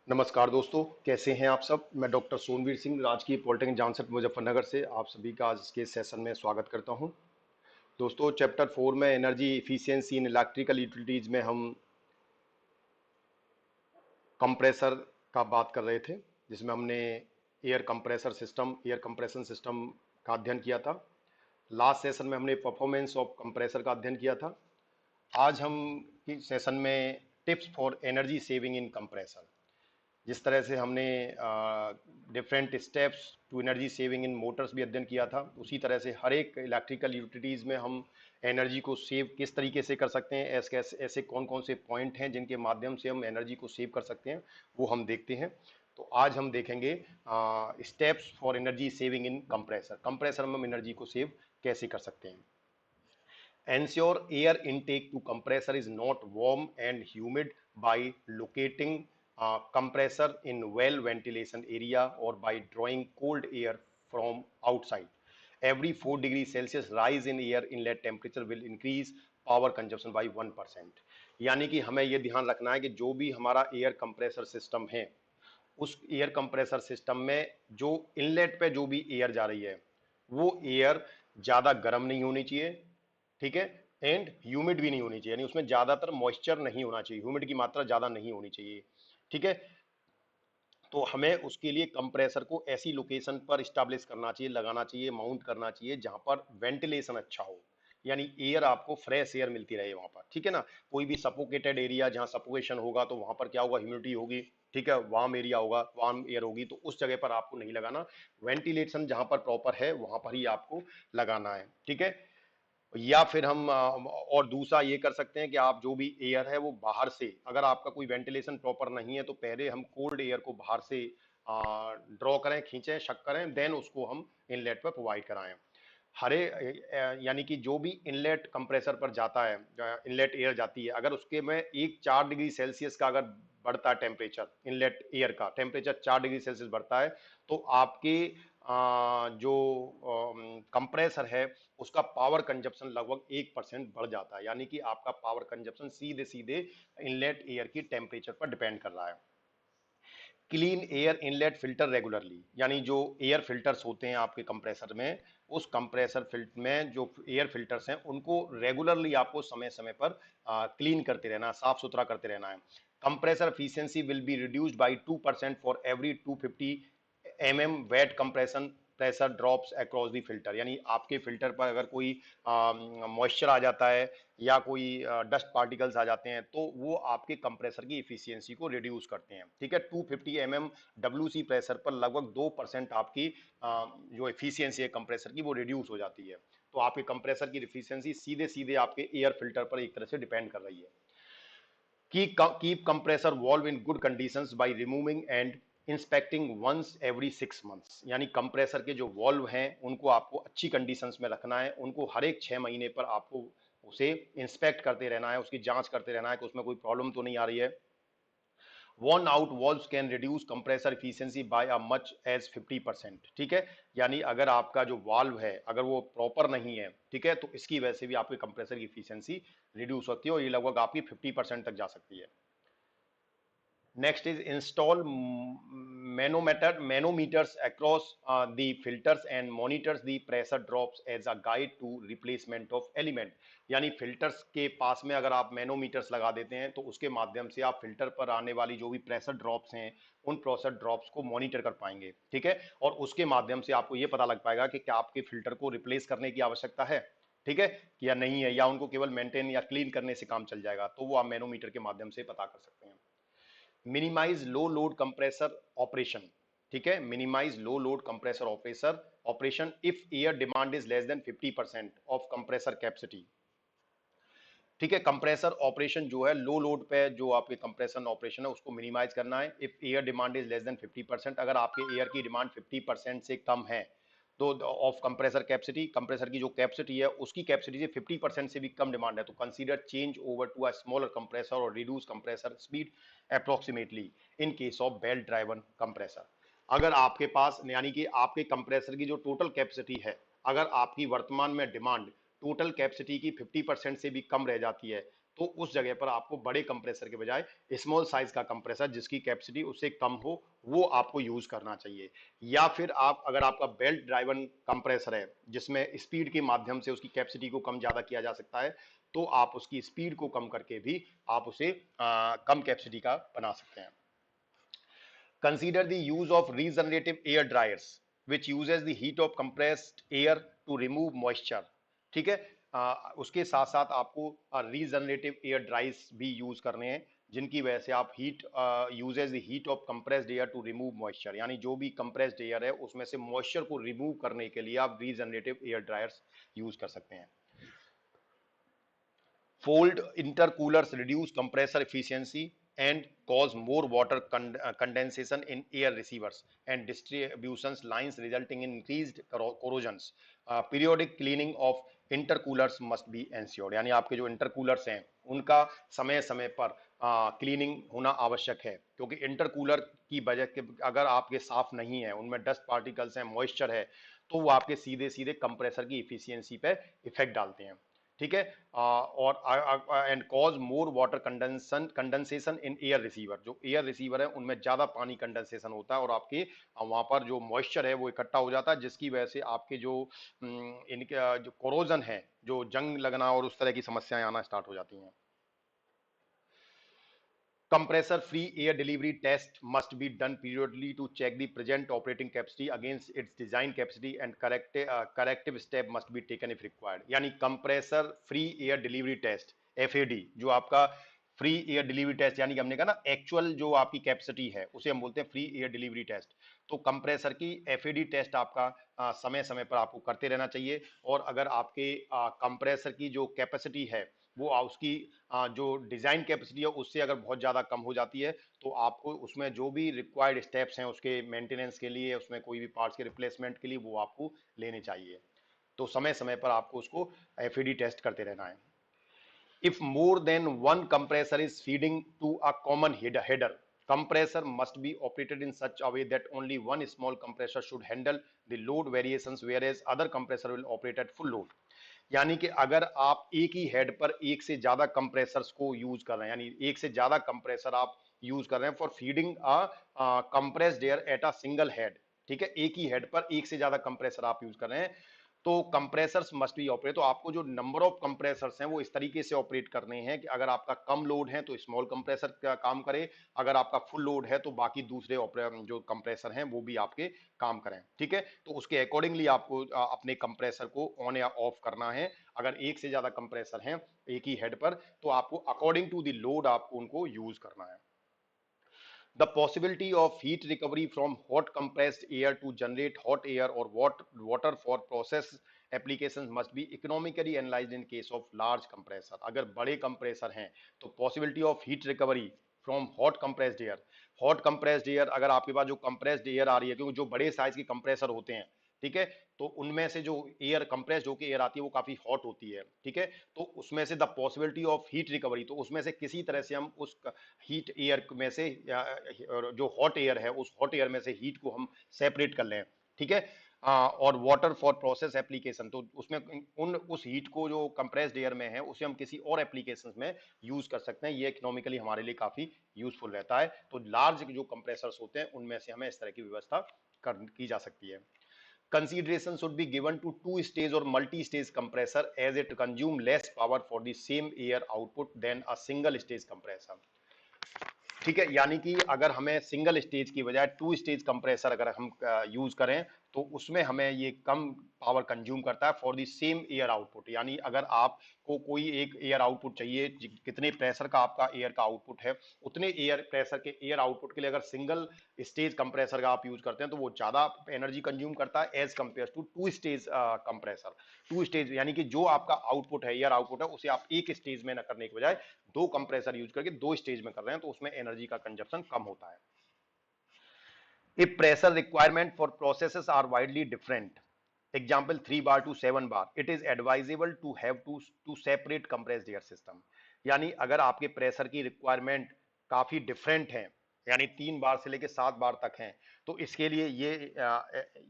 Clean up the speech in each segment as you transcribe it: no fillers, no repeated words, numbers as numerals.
नमस्कार दोस्तों, कैसे हैं आप सब। मैं डॉक्टर सोनवीर सिंह, राजकीय पॉलिटेक्निक जानसठ मुजफ्फरनगर से आप सभी का आज के सेशन में स्वागत करता हूं। दोस्तों, चैप्टर 4 में energy efficiency in electrical utilities में हम कंप्रेसर का बात कर रहे थे, जिसमें हमने एयर कंप्रेशन सिस्टम का अध्ययन किया था। लास्ट सेशन में हमने परफॉर्मेंस ऑफ कंप्रेसर का अध्ययन किया था। आज हम इस सेशन में tips for energy saving in compressor, जिस तरह से हमने different steps to energy saving in motors भी अध्ययन किया था, उसी तरह से हर एक इलेक्ट्रिकल यूटिलिटीज़ में हम एनर्जी को सेव किस तरीके से कर सकते हैं, ऐसे कौन कौन से पॉइंट हैं जिनके माध्यम से हम एनर्जी को सेव कर सकते हैं, वो हम देखते हैं। तो आज हम देखेंगे steps for energy saving in compressor में हम एनर्जी को सेव कैसे कर सकते हैं। Ensure air intake to compressor is not warm and humid by locating compressor in well ventilation area or by drawing cold air from outside. Every 4 degrees Celsius rise in air inlet temperature will increase power consumption by 1%। यानी कि हमें यह ध्यान रखना है कि जो भी हमारा एयर कंप्रेसर सिस्टम है, उस एयर कंप्रेसर सिस्टम में जो इनलेट पे जो भी एयर जा रही है, वो एयर ज़्यादा गर्म नहीं होनी चाहिए, ठीक है, एंड ह्यूमिड भी नहीं होनी चाहिए, यानी उसमें ज्यादातर मॉइस्चर नहीं होना चाहिए, ह्यूमिड की मात्रा ज्यादा नहीं होनी चाहिए, ठीक है। तो हमें उसके लिए कंप्रेसर को ऐसी लोकेशन पर स्टैब्लिश करना चाहिए, लगाना चाहिए, माउंट करना चाहिए जहां पर वेंटिलेशन अच्छा हो, यानी एयर आपको फ्रेश एयर मिलती रहे वहां पर, ठीक है ना। कोई भी सफोकेटेड एरिया जहां सफोकेशन होगा तो वहां पर क्या होगा, ह्यूमिडिटी होगी, ठीक है, वार्म एरिया होगा, वार्म एयर होगी, तो उस जगह पर आपको नहीं लगाना। वेंटिलेशन जहां पर प्रॉपर है वहां पर ही आपको लगाना है, ठीक है। या फिर हम और दूसरा ये कर सकते हैं कि आप जो भी एयर है वो बाहर से, अगर आपका कोई वेंटिलेशन प्रॉपर नहीं है तो पहले हम कोल्ड एयर को बाहर से ड्रॉ करें, खींचें, शक करें, देन उसको हम इनलेट पर प्रोवाइड कराएं। यानी कि जो भी इनलेट कंप्रेसर पर जाता है, इनलेट एयर जाती है, अगर उसके में 4 डिग्री सेल्सियस का अगर बढ़ता है टेम्परेचर, इनलेट एयर का टेम्परेचर 4 डिग्री सेल्सियस बढ़ता है, तो आपके जो कंप्रेसर है उसका पावर कंजप्शन लगभग 1% बढ़ जाता है, यानी कि आपका पावर कंजप्शन सीधे सीधे इनलेट एयर की टेम्परेचर पर डिपेंड कर रहा है। Clean air inlet filter regularly, यानी जो एयर फिल्टर्स होते हैं आपके कंप्रेसर में, उस कंप्रेसर फिल्टर में जो एयर फिल्टर्स हैं उनको रेगुलरली आपको समय समय पर क्लीन करते रहना, साफ सुथरा करते रहना है। Compressor efficiency will be reduced by 2% for every 250 wet compression pressure drops across the filter, यानी आपके फिल्टर पर अगर कोई मॉइस्चर आ जाता है या कोई डस्ट पार्टिकल्स आ जाते हैं तो वो आपके कंप्रेसर की इफिशियंसी को रिड्यूस करते हैं, ठीक है। 250 WC प्रेशर पर लगभग 2% आपकी जो इफिशियंसी है कंप्रेसर की वो रिड्यूस हो जाती है। तो आपके कंप्रेसर की इफिशियंसी सीधे सीधे आपके एयर फिल्टर पर एक तरह से डिपेंड कर रही है। Keep compressor valve in good conditions by removing and inspecting once every 6 months, यानी कंप्रेसर के जो वॉल्व हैं उनको आपको अच्छी कंडीशंस में रखना है, उनको हर एक 6 महीने पर आपको उसे इंस्पेक्ट करते रहना है, उसकी जांच करते रहना है कि उसमें कोई प्रॉब्लम तो नहीं आ रही है। Worn out valves can reduce compressor efficiency by a much as 50%, ठीक है। यानी अगर आपका जो वाल्व है अगर वो प्रॉपर नहीं है, ठीक है, तो इसकी वजह से भी आपके कंप्रेसर की इफिशियंसी रिड्यूस होती है और ये लगभग आपकी 50% तक जा सकती है। Next is install manometers across the filters and monitors the pressure drops as a guide to replacement of element। यानी फिल्टर्स के पास में अगर आप मैनोमीटर्स लगा देते हैं तो उसके माध्यम से आप फिल्टर पर आने वाली जो भी प्रेशर ड्रॉप्स हैं उन प्रेशर ड्रॉप्स को मॉनिटर कर पाएंगे, ठीक है। और उसके माध्यम से आपको ये पता लग पाएगा कि क्या आपके फिल्टर को रिप्लेस करने की आवश्यकता है, ठीक है, या नहीं है, या उनको केवल मेंटेन या क्लीन करने से काम चल जाएगा, तो वो आप मैनोमीटर के माध्यम से पता कर सकते हैं। Minimise low load compressor operation, ठीक है, minimise low load compressor operation if air demand is less than 50% of compressor capacity, ठीक है। कंप्रेसर ऑपरेशन जो है लो लोड पे जो आपके कंप्रेसर ऑपरेशन है उसको मिनिमाइज करना है if air demand is less than 50%। अगर आपके एयर की डिमांड 50% से कम है तो ऑफ कंप्रेसर कैपेसिटी, कंप्रेसर की जो कैपेसिटी है उसकी कैपेसिटी से 50% से भी कम डिमांड है तो consider change over to a smaller compressor और reduce compressor speed approximately in case of belt driven compressor. अगर आपके पास यानी कि आपके कंप्रेसर की जो टोटल कैपेसिटी है, अगर आपकी वर्तमान में डिमांड टोटल कैपेसिटी की 50% से भी कम रह जाती है तो उस जगह पर आपको बड़े कंप्रेसर के बजाय स्मॉल साइज का कंप्रेसर जिसकी कैपेसिटी उससे कम हो वो आपको यूज करना चाहिए। या फिर आप अगर आपका बेल्ट ड्राइवन कंप्रेसर है जिसमें स्पीड के माध्यम से उसकी कैपेसिटी को कम ज्यादा किया जा सकता है, तो आप उसकी स्पीड को कम करके भी आप उसे कम कैपेसिटी का बना सकते हैं। Consider the use of regenerative air dryers, which uses the heat of compressed air to remove moisture. ठीक है, उसके साथ साथ आपको रीजनरेटिव एयर ड्राइस भी यूज करने हैं जिनकी वजह से आप heat uses the heat of compressed air to remove moisture, यानी जो भी कंप्रेस्ड एयर है उसमें से मॉइस्चर को रिमूव करने के लिए आप रीजनरेटिव एयर ड्रायर्स यूज कर सकते हैं। Fold intercoolers reduce compressor efficiency and cause more water condensation in air receivers and distribution lines, resulting in increased corrosions. Periodic cleaning of intercoolers must be ensured. यानी आपके जो intercoolers हैं उनका समय समय पर क्लीनिंग होना आवश्यक है, क्योंकि इंटरकूलर की वजह के अगर आपके साफ नहीं है, उनमें डस्ट पार्टिकल्स हैं, मॉइस्चर है, तो वो आपके सीधे सीधे कंप्रेसर की इफिशियंसी पे इफेक्ट डालते हैं। ठीक है, और and cause more water condensation in air receiver, जो एयर रिसीवर है उनमें ज्यादा पानी कंडेंसेशन होता है और आपके वहां पर जो मॉइस्चर है वो इकट्ठा हो जाता है, जिसकी वजह से आपके जो इनके जो कोरोजन है, जो जंग लगना और उस तरह की समस्याएं आना स्टार्ट हो जाती हैं। Compressor free air delivery test must be done periodically to check the present operating capacity against its design capacity and corrective step must be taken if required. यानी compressor free air delivery test FAD, जो आपका free air delivery test, यानी कि हमने कहा ना actual जो आपकी कैपेसिटी है उसे हम बोलते हैं फ्री एयर डिलीवरी टेस्ट। तो कंप्रेसर की एफएडी टेस्ट आपका समय समय पर आपको करते रहना चाहिए, और अगर आपके कंप्रेसर की जो कैपेसिटी है वो उसकी जो डिजाइन कैपेसिटी है उससे अगर बहुत ज्यादा कम हो जाती है, तो आपको उसमें जो भी रिक्वायर्ड स्टेप्स हैं उसके मेंटेनेंस के लिए, उसमें कोई भी पार्ट्स के रिप्लेसमेंट के लिए वो आपको लेने चाहिए। तो समय समय पर आपको उसको एफईडी टेस्ट करते रहना है। If more than one compressor is feeding to a common header, compressor must be operated in such a way that only one small compressor should handle the load variations, whereas other compressor will operate at full load. यानी कि अगर आप एक ही head पर एक से ज्यादा compressors को यूज कर रहे हैं, यानी एक से ज्यादा कंप्रेसर आप यूज कर रहे हैं for feeding a compressed air at a single head, ठीक है, एक ही हेड पर एक से ज्यादा कंप्रेसर आप यूज कर रहे हैं, तो कंप्रेसर्स मस्ट बी ऑपरेट। तो आपको जो नंबर ऑफ कंप्रेसर्स हैं वो इस तरीके से ऑपरेट करने हैं कि अगर आपका कम लोड है तो स्मॉल कंप्रेसर का काम करे, अगर आपका फुल लोड है तो बाकी दूसरे जो कंप्रेसर हैं वो भी आपके काम करें। ठीक है, तो उसके अकॉर्डिंगली आपको अपने कंप्रेसर को ऑन या ऑफ करना है। अगर एक से ज्यादा कंप्रेसर हैं एक ही हेड पर, तो आपको अकॉर्डिंग टू द लोड आपको उनको यूज करना है। The possibility of heat recovery from hot compressed air to generate hot air or water for process applications must be economically analyzed in case of large compressor. अगर बड़े compressor हैं तो possibility of heat recovery from hot compressed air, hot compressed air अगर आपके पास जो compressed air आ रही है, क्योंकि जो बड़े साइज के कंप्रेसर होते हैं, ठीक है, तो उनमें से जो एयर कंप्रेस्ड होकर एयर आती है वो काफी हॉट होती है, ठीक है, तो उसमें से the possibility of heat recovery, तो उसमें से किसी तरह से हम उस हीट एयर में से जो हॉट एयर है उस हॉट एयर में से हीट को हम सेपरेट कर लें, ठीक है, और वाटर फॉर प्रोसेस एप्लीकेशन, तो उसमें उन उस हीट को जो कंप्रेस्ड एयर में है उसे हम किसी और एप्लीकेशन में यूज कर सकते हैं, ये इकोनॉमिकली हमारे लिए काफी यूजफुल रहता है। तो लार्ज जो कंप्रेसर्स होते हैं उनमें से हमें इस तरह की व्यवस्था की जा सकती है। Consideration should be given to two-stage or multi-stage compressor as it consume less power for the same air output than a single-stage compressor. ठीक है, यानी कि अगर हमें सिंगल स्टेज की बजाय टू स्टेज कंप्रेसर अगर हम यूज करें तो उसमें हमें ये कम पावर कंज्यूम करता है for the same air output. यानी अगर आपको कोई एक एयर आउटपुट चाहिए, कितने प्रेशर का आपका एयर का आउटपुट है, उतने एयर प्रेशर के एयर आउटपुट के लिए अगर सिंगल स्टेज कंप्रेसर का आप यूज करते हैं तो वो ज्यादा एनर्जी कंज्यूम करता है as compared to two stage compressor. Two stage यानी कि जो आपका आउटपुट है, एयर आउटपुट है, उसे आप एक स्टेज में न करने के बजाय दो कंप्रेसर यूज करके दो स्टेज में कर रहे हैं, तो उसमें एनर्जी का कंजप्शन कम होता है। If pressure requirement for processes are widely different, example 3 bar to 7 bar, it is advisable to have to separate compressed air system। यानी अगर आपके प्रेशर की रिक्वायरमेंट काफी डिफरेंट है, यानी 3 बार से लेके 7 बार तक हैं, तो इसके लिए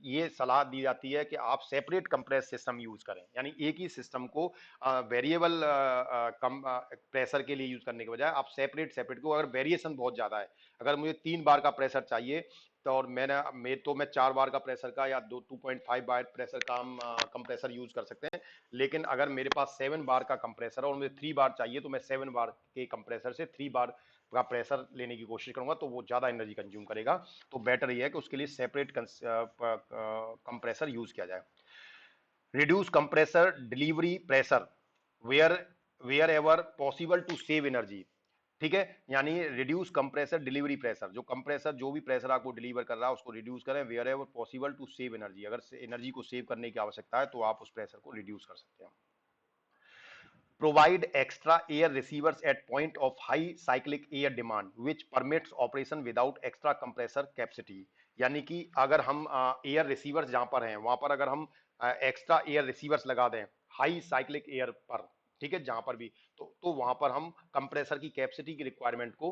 ये सलाह दी जाती है कि आप सेपरेट कंप्रेस सिस्टम यूज करें, यानी एक ही सिस्टम को वेरिएबल कम प्रेशर के लिए यूज करने के बजाय आप सेपरेट सेपरेट को, अगर वेरिएशन बहुत ज्यादा है, अगर मुझे 3 बार का प्रेशर चाहिए तो और मैं 4 बार का प्रेशर का या 2.5 बार प्रेशर का हम कंप्रेसर यूज कर सकते हैं। लेकिन अगर मेरे पास 7 बार का कंप्रेसर है और मुझे 3 बार चाहिए तो मैं 7 बार के कंप्रेसर से 3 बार का प्रेशर लेने की कोशिश करूंगा, तो वो ज्यादा एनर्जी कंज्यूम करेगा। तो बेटर ये है कि उसके लिए सेपरेट कंप्रेसर यूज किया जाए। Reduce compressor delivery pressure where wherever possible to save energy. ठीक है, यानी रिड्यूस कंप्रेसर डिलीवरी प्रेशर, जो कंप्रेसर जो भी प्रेशर आपको डिलीवर कर रहा है उसको रिड्यूस करें wherever possible to save energy. अगर एनर्जी को सेव करने की आवश्यकता है तो आप उस प्रेशर को रिड्यूस कर सकते हैं। Provide extra air receivers at point of high cyclic air demand which permits operation without extra compressor capacity। यानी कि अगर हम एयर रिसीवर्स जहां पर हैं वहां पर अगर हम एक्स्ट्रा एयर रिसीवर्स लगा दें हाई साइक्लिक एयर पर, ठीक है, जहां पर भी, तो वहां पर हम कंप्रेसर की कैपेसिटी की रिक्वायरमेंट को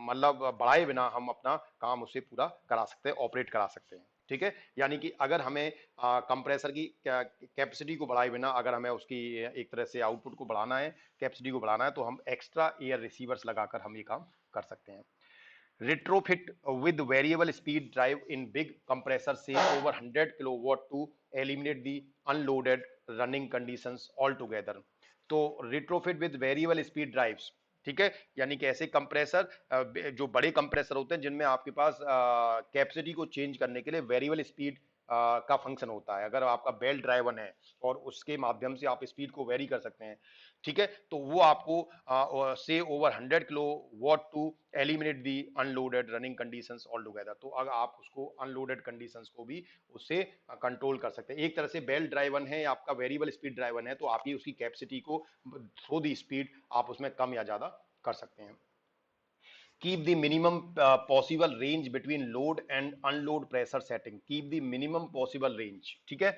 मतलब बढ़ाए बिना हम अपना काम उससे पूरा करा सकते हैं, ऑपरेट करा सकते हैं। ठीक है, यानी कि अगर हमें कंप्रेसर की कैपेसिटी को बढ़ाए बिना अगर हमें उसकी एक तरह से आउटपुट को बढ़ाना है, कैपेसिटी को बढ़ाना है, तो हम एक्स्ट्रा एयर रिसीवर्स लगाकर हम ये काम कर सकते हैं। Retrofit with variable speed drive in big compressor say over 100 kilowatt to eliminate the unloaded running conditions altogether। तो retrofit with variable speed drives, ठीक है, यानी कि ऐसे कंप्रेसर जो बड़े कंप्रेसर होते हैं जिनमें आपके पास कैपेसिटी को चेंज करने के लिए वेरिएबल स्पीड का फंक्शन होता है। अगर आपका बेल्ट ड्राइवन है और उसके माध्यम से आप स्पीड को वेरी कर सकते हैं, ठीक है, तो वो आपको से over 100 kilowatt to eliminate the unloaded running conditions all together. तो अगर आप उसको अनलोडेड कंडीशंस को भी उससे कंट्रोल कर सकते हैं। एक तरह से बेल्ट ड्राइवन है, आपका वेरिएबल स्पीड ड्राइवन है, तो आप ही उसकी कैपेसिटी को थ्रू दी स्पीड आप उसमें कम या ज्यादा कर सकते हैं। Keep the minimum possible range between load and unload pressure setting। Keep the minimum possible range, ठीक है,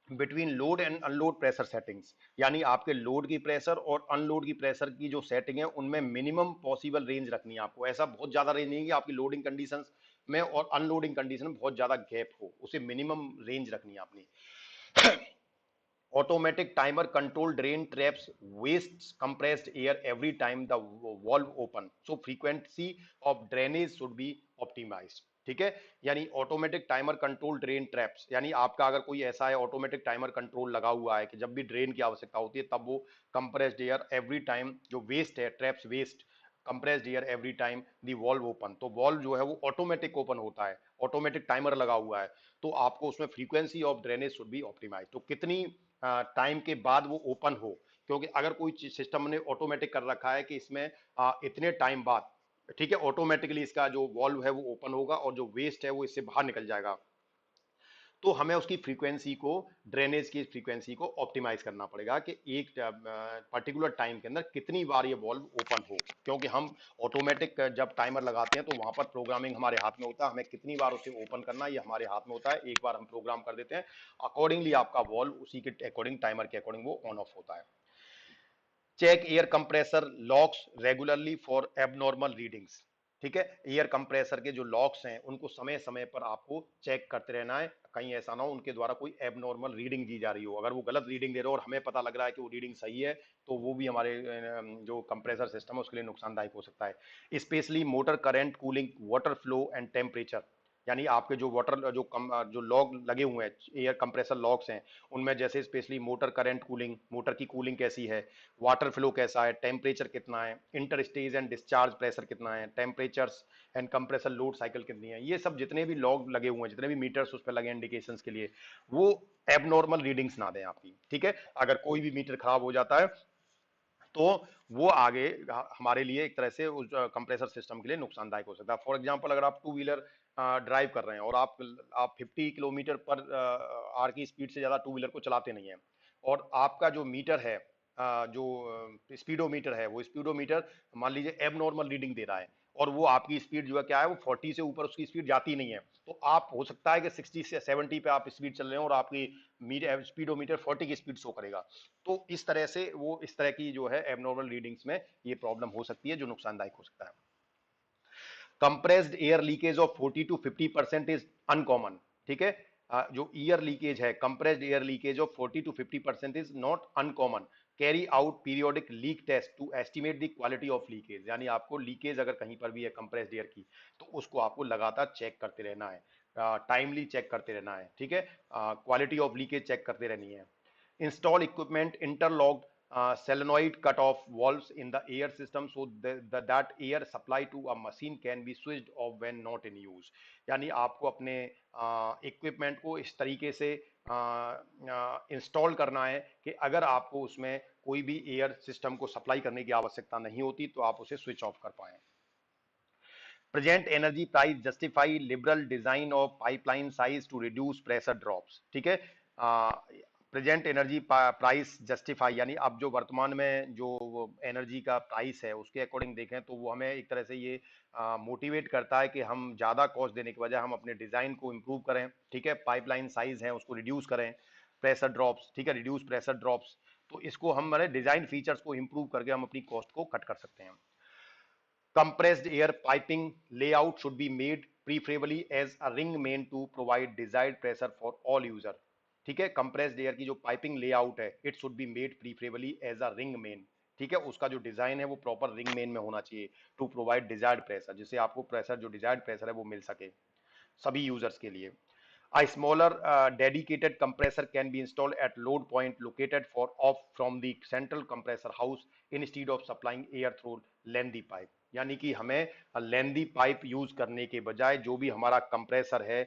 between load and unload pressure settings, यानी आपके लोड की प्रेशर और अनलोड की प्रेशर की जो सेटिंग है उनमें मिनिमम पॉसिबल रेंज रखनी है आपको। ऐसा बहुत ज्यादा रेंज नहीं कि आपकी लोडिंग कंडीशंस में और अनलोडिंग कंडीशन में बहुत ज्यादा गैप हो, उसे मिनिमम रेंज रखनी है आपने। Automatic timer control drain traps wastes compressed air every time the valve open, so frequency of drainage should be optimized। ठीक है, यानी automatic timer control drain traps, यानी आपका अगर कोई ऐसा है ऑटोमेटिक टाइमर कंट्रोल लगा हुआ है कि जब भी ड्रेन की आवश्यकता होती है तब वो कंप्रेस्ड एयर एवरी टाइम जो वेस्ट है, traps waste compressed air every time the valve open, तो वॉल्व जो है वो ऑटोमेटिक ओपन होता है, ऑटोमेटिक टाइमर लगा हुआ है, तो आपको उसमें frequency of drainage should be optimise. तो कितनी टाइम के बाद वो ओपन हो, क्योंकि अगर कोई सिस्टम ने ऑटोमेटिक कर रखा है कि इसमें इतने टाइम बाद, ठीक है, ऑटोमेटिकली इसका जो वॉल्व है वो ओपन होगा और जो वेस्ट है वो इससे बाहर निकल जाएगा, तो हमें उसकी फ्रीक्वेंसी को, ड्रेनेज की फ्रीक्वेंसी को ऑप्टिमाइज करना पड़ेगा कि एक पर्टिकुलर टाइम के अंदर कितनी बार ये वॉल्व ओपन हो, क्योंकि हम ऑटोमेटिक जब टाइमर लगाते हैं तो वहां पर प्रोग्रामिंग हमारे हाथ में होता है, हमें कितनी बार उसे ओपन करना ये हमारे हाथ में होता है। एक बार हम प्रोग्राम कर देते हैं, अकॉर्डिंगली आपका वॉल्व उसी के अकॉर्डिंग, टाइमर के अकॉर्डिंग वो ऑन ऑफ होता है। Check air compressor locks regularly for abnormal readings. ठीक है, एयर कंप्रेसर के जो लॉक्स हैं उनको समय समय पर आपको चेक करते रहना है, कहीं ऐसा ना हो उनके द्वारा कोई एबनॉर्मल रीडिंग दी जा रही हो। अगर वो गलत रीडिंग दे रहे हो और हमें पता लग रहा है कि वो रीडिंग सही है, तो वो भी हमारे जो कंप्रेसर सिस्टम है उसके लिए नुकसानदायक हो सकता है। Specially motor current, cooling, water flow and temperature, यानी आपके जो वाटर जो लॉग लगे हुए हैं, एयर कंप्रेसर लॉक्स हैं, उनमें जैसे specially motor current cooling, motor की कूलिंग कैसी है, वाटर फ्लो कैसा है, टेम्परेचर कितना है, inter stage and discharge pressure कितना है, temperatures and compressor load cycle कितनी है, ये सब जितने भी लॉग लगे हुए हैं, जितने भी मीटर्स उस पर लगे इंडिकेशंस के लिए, वो एबनॉर्मल रीडिंग्स ना दें आपकी। ठीक है, अगर कोई भी मीटर खराब हो जाता है तो वो आगे हमारे लिए एक तरह से उस कंप्रेसर सिस्टम के लिए नुकसानदायक हो सकता है। फॉर एग्जांपल, अगर आप टू व्हीलर ड्राइव कर रहे हैं और आप 50 किलोमीटर पर आर की स्पीड से ज़्यादा टू व्हीलर को चलाते नहीं हैं, और आपका जो मीटर है, जो स्पीडोमीटर है, वो स्पीडोमीटर मान लीजिए एब नॉर्मल रीडिंग दे रहा है और वो आपकी स्पीड जो है क्या है, वो 40 से ऊपर उसकी स्पीड जाती नहीं है, तो आप हो सकता है कि 60 से 70 पे आप स्पीड चल रहे हैं और आपकी स्पीडोमीटर 40 की स्पीड शो करेगा। तो इस तरह से वो इस तरह की जो है एबनॉर्मल रीडिंग्स में ये प्रॉब्लम हो सकती है जो नुकसानदायक हो सकता है। Compressed air leakage of 40 to 50% is uncommon, ठीक है। जो ईयर लीकेज है, compressed air leakage of 40 to 50% is not uncommon. Carry out periodic leak test to estimate the quality of leakage, यानी आपको लीकेज अगर कहीं पर भी है कंप्रेस्ड एयर की, तो उसको आपको लगातार चेक करते रहना है, टाइमली चेक करते रहना है, ठीक है। क्वालिटी ऑफ लीकेज चेक करते रहनी है। Install equipment interlocked solenoid cut-off valves in the air system so that air supply to a machine can be switched off when not in use। यानी आपको अपने इक्विपमेंट को इस तरीके से इंस्टॉल करना है कि अगर आपको उसमें कोई भी एयर सिस्टम को सप्लाई करने की आवश्यकता नहीं होती तो आप उसे स्विच ऑफ कर पाएं। Present energy price justify liberal design of pipeline size to reduce pressure drops, ठीक है। प्रेजेंट एनर्जी प्राइस जस्टिफाई, यानी अब जो वर्तमान में जो एनर्जी का प्राइस है उसके अकॉर्डिंग देखें तो वो हमें एक तरह से ये मोटिवेट करता है कि हम ज़्यादा कॉस्ट देने के बजाय हम अपने डिज़ाइन को इम्प्रूव करें, ठीक है। पाइपलाइन साइज है उसको रिड्यूस करें, प्रेशर ड्रॉप्स, ठीक है, रिड्यूस प्रेशर ड्रॉप्स, तो इसको हम हमारे डिज़ाइन फीचर्स को इम्प्रूव करके हम अपनी कॉस्ट को कट कर सकते हैं। Compressed air piping layout should be made preferably as a ring main to provide desired pressure for all user, ठीक है। कंप्रेस्ड एयर की जो पाइपिंग लेआउट है, it should be made preferably as a ring main, ठीक है। उसका जो design है वो प्रॉपर रिंग मेन में होना चाहिए टू प्रोवाइड डिजायर्ड प्रेशर, जिससे आपको प्रेशर जो डिजायर्ड प्रेशर है वो मिल सके सभी यूजर्स के लिए। A smaller dedicated compressor can be installed at load point located for off from the central compressor house instead of supplying air through lengthy pipe। यानी कि हमें लेंदी पाइप यूज करने के बजाय जो भी हमारा कंप्रेसर है,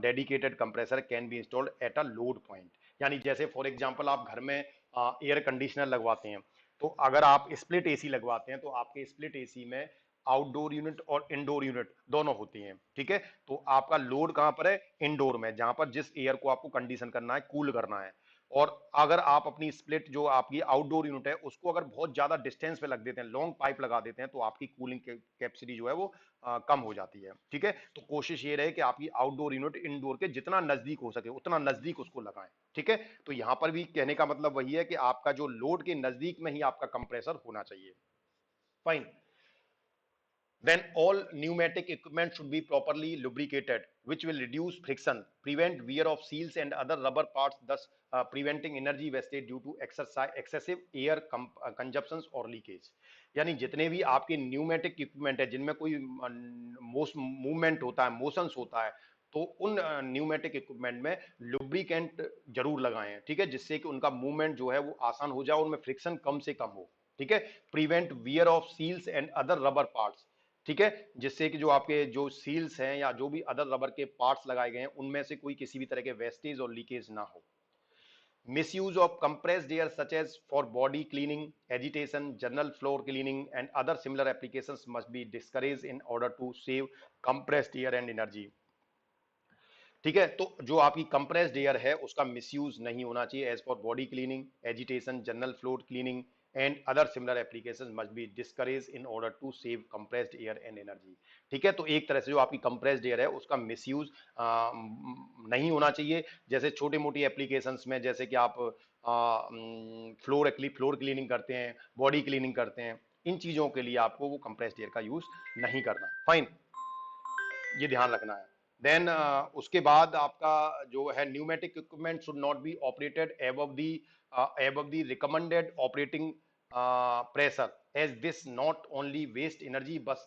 dedicated compressor can be installed at a load point. यानी जैसे फॉर एग्जांपल आप घर में एयर कंडीशनर लगवाते हैं, तो अगर आप स्प्लिट एसी लगवाते हैं तो आपके स्प्लिट एसी में आउटडोर यूनिट और इंडोर यूनिट दोनों होती हैं, ठीक है। तो आपका लोड कहां पर है? इंडोर में, जहां पर जिस एयर को आपको कंडीशन करना है, कूल करना है। और अगर आप अपनी स्प्लिट जो आपकी आउटडोर यूनिट है उसको अगर बहुत ज्यादा डिस्टेंस पे लग देते हैं, लॉन्ग पाइप लगा देते हैं, तो आपकी कूलिंग कैपेसिटी जो है वो कम हो जाती है, ठीक है। तो कोशिश ये रहे कि आपकी आउटडोर यूनिट इंडोर के जितना नजदीक हो सके उतना नजदीक उसको लगाएं, ठीक है। तो यहां पर भी कहने का मतलब वही है कि आपका जो लोड के नजदीक में ही आपका कंप्रेसर होना चाहिए। Fine. Then all pneumatic equipment should be properly lubricated, which will reduce friction, prevent wear of seals and other rubber parts, thus preventing energy wastage due to excessive air consumptions or leakage। यानी जितने भी आपके pneumatic equipment है जिनमें कोई movement होता है, motions होता है, तो उन न्यूमेटिक इक्विपमेंट में लुब्रिकेंट जरूर लगाएं, ठीक है, जिससे कि उनका मूवमेंट जो है वो आसान हो जाए, उनमें फ्रिक्शन कम से कम हो, ठीक है। Prevent wear of seals and other rubber parts, ठीक है, जिससे कि जो आपके जो सील्स हैं या जो भी अदर रबर के पार्ट्स लगाए गए हैं उनमें से कोई किसी भी तरह के वेस्टेज और लीकेज ना हो। Misuse of compressed air such as for body cleaning, agitation, general floor cleaning and other similar applications must be discouraged in order to save compressed air and energy। ठीक है, तो जो आपकी कंप्रेस्ड एयर है उसका misuse नहीं होना चाहिए। As for body cleaning, agitation, general floor cleaning and other similar application must be discourage in order to save compressed air and energy. ठीक है, तो एक तरह से जो आपकी कंप्रेस्ड एयर है उसका मिसयूज नहीं होना चाहिए। जैसे छोटी मोटी एप्लीकेशंस में, जैसे कि आप फ्लोर क्लीनिंग करते हैं, बॉडी क्लीनिंग करते हैं, इन चीजों के लिए आपको वो कंप्रेस्ड एयर का यूज नहीं करना। फाइन, ये ध्यान रखना है। देन उसके बाद आपका जो है pneumatic equipment should not be operated above the recommended operating pressure, as this not only waste energy but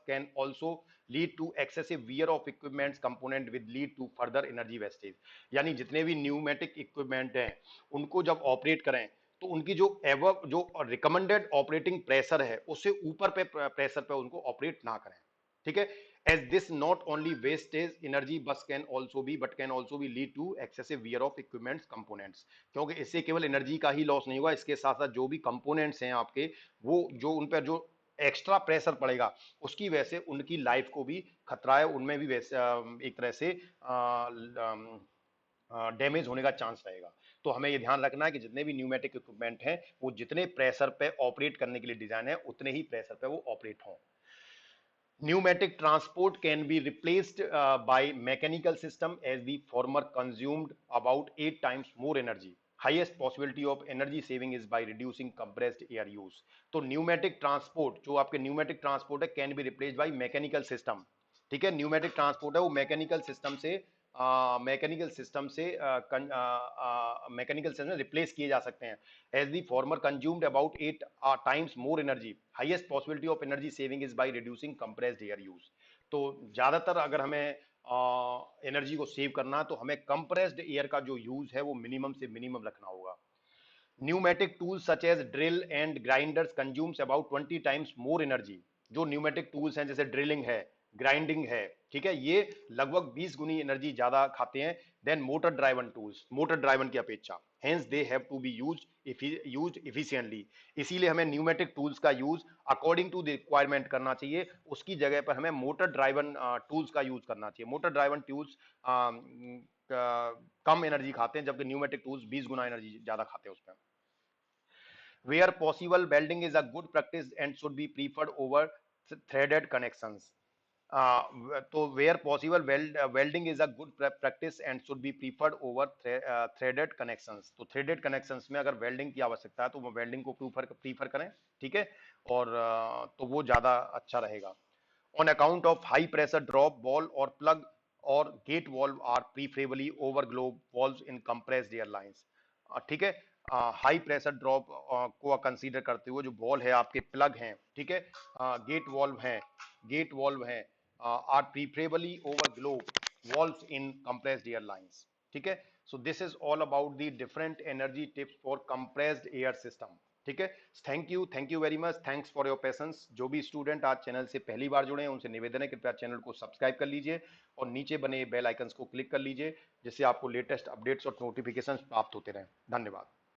can also lead to excessive wear of equipment component with lead to further energy wastage। यानी जितने भी pneumatic equipment हैं उनको जब operate करें तो उनकी जो एवब जो रिकमेंडेड ऑपरेटिंग प्रेशर है उससे ऊपर पे प्रेशर पे उनको ऑपरेट ना करें, ठीक है। as this not only wastes energy but can also be lead to excessive wear of equipments components। क्योंकि इससे केवल एनर्जी का ही लॉस नहीं होगा, इसके साथ साथ जो भी कंपोनेंट्स हैं आपके, वो जो उन पर जो एक्स्ट्रा प्रेशर पड़ेगा उसकी वजह से उनकी लाइफ को भी खतरा है, उनमें भी वैसे एक तरह से डैमेज होने का चांस रहेगा। तो हमें ये ध्यान रखना है कि जितने भी न्यूमेटिक इक्विपमेंट हैं वो जितने प्रेशर पे ऑपरेट करने के लिए डिजाइन है उतने ही प्रेशर पे वो ऑपरेट हों। Pneumatic transport can be replaced by mechanical system as the former consumed about 8 times more energy। Highest possibility of energy saving is by reducing compressed air use. तो pneumatic transport, जो आपके pneumatic transport है, can be replace by mechanical system. ठीक है, pneumatic transport है वो mechanical system से mechanical system replace किए जा सकते हैं। As the former consumed about 8 times more energy, highest possibility of energy saving is by reducing compressed air use. तो ज्यादातर अगर हमें एनर्जी को सेव करना है तो हमें कंप्रेस्ड एयर का जो यूज है वो मिनिमम से मिनिमम रखना होगा। Pneumatic tools such as drill and grinders consumes about 20 times more energy. जो न्यूमेटिक टूल्स हैं जैसे ड्रिलिंग है, ग्राइंडिंग है, ठीक है, ये लगभग 20 गुनी एनर्जी ज्यादा खाते हैं than motor driven tools, motor driven की अपेक्षा। Hence they have to be used efficiently. इसीलिए हमें न्यूमेटिक टूल्स का use according to the requirement करना चाहिए, उसकी जगह पर हमें मोटर ड्राइवन टूल्स का यूज करना चाहिए। मोटर ड्राइवन टूल्स कम एनर्जी खाते हैं जबकि न्यूमेटिक टूल्स 20 गुना एनर्जी ज्यादा खाते हैं उसमें। Where possible, welding is a good practice and should be preferred over threaded connections. तो where possible welding is a good practice and should be preferred over threaded connections. तो threaded connections में अगर welding की आवश्यकता है तो वो welding को प्रीफर करें, ठीक है, और तो वो ज़्यादा अच्छा रहेगा। On account of high pressure drop ball और प्लग और gate valve are preferably over globe valve in compressed air lines. ठीक है, हाई प्रेशर ड्रॉप को कंसीडर करते हुए जो बॉल है, आपके प्लग हैं, ठीक है, गेट वॉल्व हैं, are preferably over globe valves in compressed air lines. ठीक है, so this is all about the different energy tips for compressed air system. ठीक है, thank you very much, thanks for your patience. जो भी student आज channel से पहली बार जुड़े हैं उनसे निवेदन है कृपया चैनल को सब्सक्राइब कर लीजिए और नीचे बने बेल आइकन्स को क्लिक कर लीजिए जिससे आपको लेटेस्ट अपडेट्स और नोटिफिकेशन प्राप्त होते रहें। धन्यवाद।